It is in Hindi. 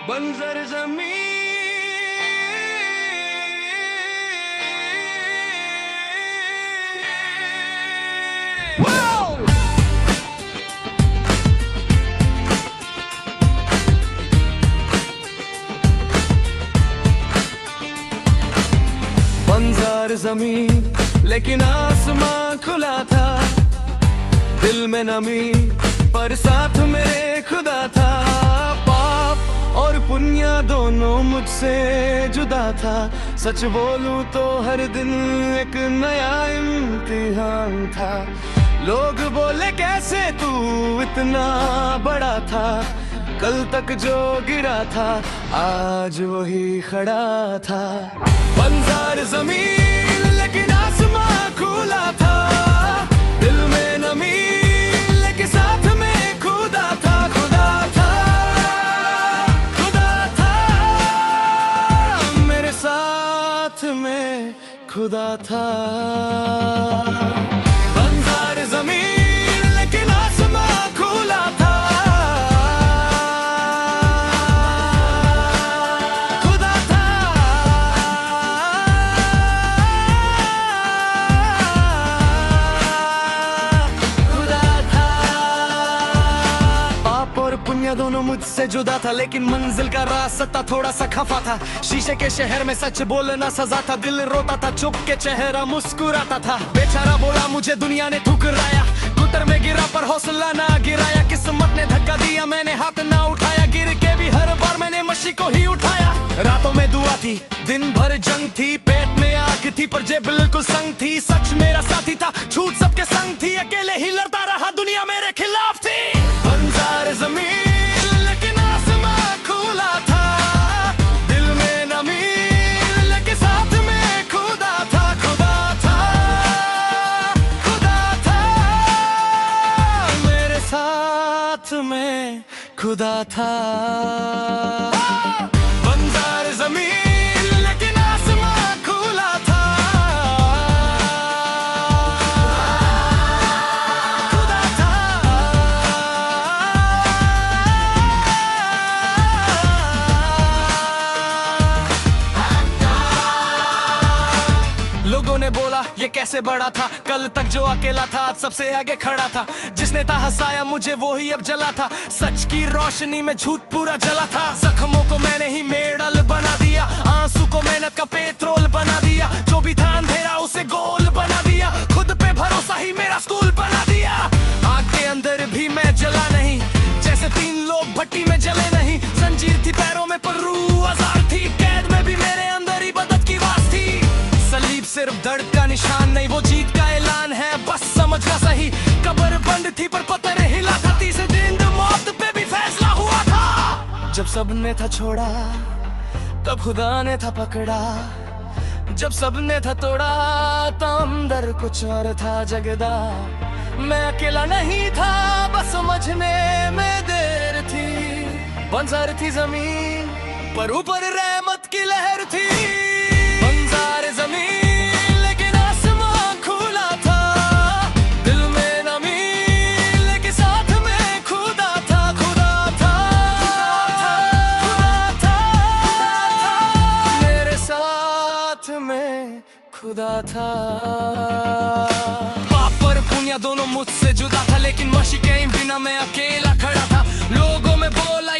बंजर जमीन बंजर जमीन लेकिन आसमां खुला था। दिल में नमी पर साथ मेरे खुदा था। पाप और पुण्य दोनों मुझसे जुदा था। सच बोलूं तो हर दिन एक नया इम्तिहान था। लोग बोले कैसे तू इतना बड़ा था। कल तक जो गिरा था आज वही खड़ा था। बंजर जमीन लेकिन आसमां खुला था। दिल में नमी लेकिन साथ में खुदा था। खुदा था, खुदा था, मेरे साथ में खुदा था। बंजर जमीन लेकिन आसमां खुला था। दोनों मुझसे जुदा था लेकिन मंजिल का रास्ता थोड़ा सा खफा था। शीशे के शहर में सच बोलना सजा था। दिल रोता था चुप के चेहरा मुस्कुराता था। बेचारा बोला मुझे दुनिया ने ठुकराया। गुटर में गिरा पर हौसला ना गिराया। किस्मत ने धक्का दिया मैंने हाथ ना उठाया। गिर के भी हर बार मैंने मशी को ही उठाया। रातों में दुआ थी दिन भर जंग थी। पेट में आग थी पर जेब बिल्कुल संग थी। सच मेरा साथी था झूठ सबके संग थी। अकेले ही लड़ता रहा दुनिया मेरे खिलाफ थी। बंजर जमीन में खुदा था। बंजर जमीन लेकिन आसमां खुला था। खुदा था। लोगों ने बोला ये कैसे बड़ा था। कल तक जो अकेला था आज सबसे आगे खड़ा था। जिसने था हंसाया मुझे वो ही अब जला था। सच की रोशनी में झूठ पूरा जला था। जख्मों को मैंने ही मेडल बना दिया। आंसू को मेहनत का पेट्रोल बना दिया। जो भी था अंधेरा उसे गोल बना दिया। खुद पे भरोसा ही मेरा स्कूल बना दिया। आग के अंदर भी मैं जला नहीं जैसे 3 लोग भट्टी में जले नहीं। जंजीर थी पैरों में पर रूह आजाद थी। कैद में भी मेरे अंदर इबादत की आवाज थी। सलीब सिर्फ दर्द का निशान नहीं वो जीत का ऐलान है बस समझना सही। कब्र बंद थी पर पत्थर हिला था। तीसरे दिन मौत पे भी फैसला हुआ था। जब सबने था छोड़ा तब खुदा ने था पकड़ा। जब सबने था तोड़ा तो अंदर कुछ और था जगदा। मैं अकेला नहीं था बस समझने में देर थी। बंजर थी जमीन पर ऊपर रहमत की लहर थी। बंजर जमीन लेकिन आसमां खुला था। दिल में नमी लेकिन साथ में खुदा था। खुदा था, खुदा था, मेरे साथ में खुदा था। पाप और पुण्य दोनों मुझसे जुदा था लेकिन मशी के बिना मैं अकेला खड़ा था। लोगों में बोला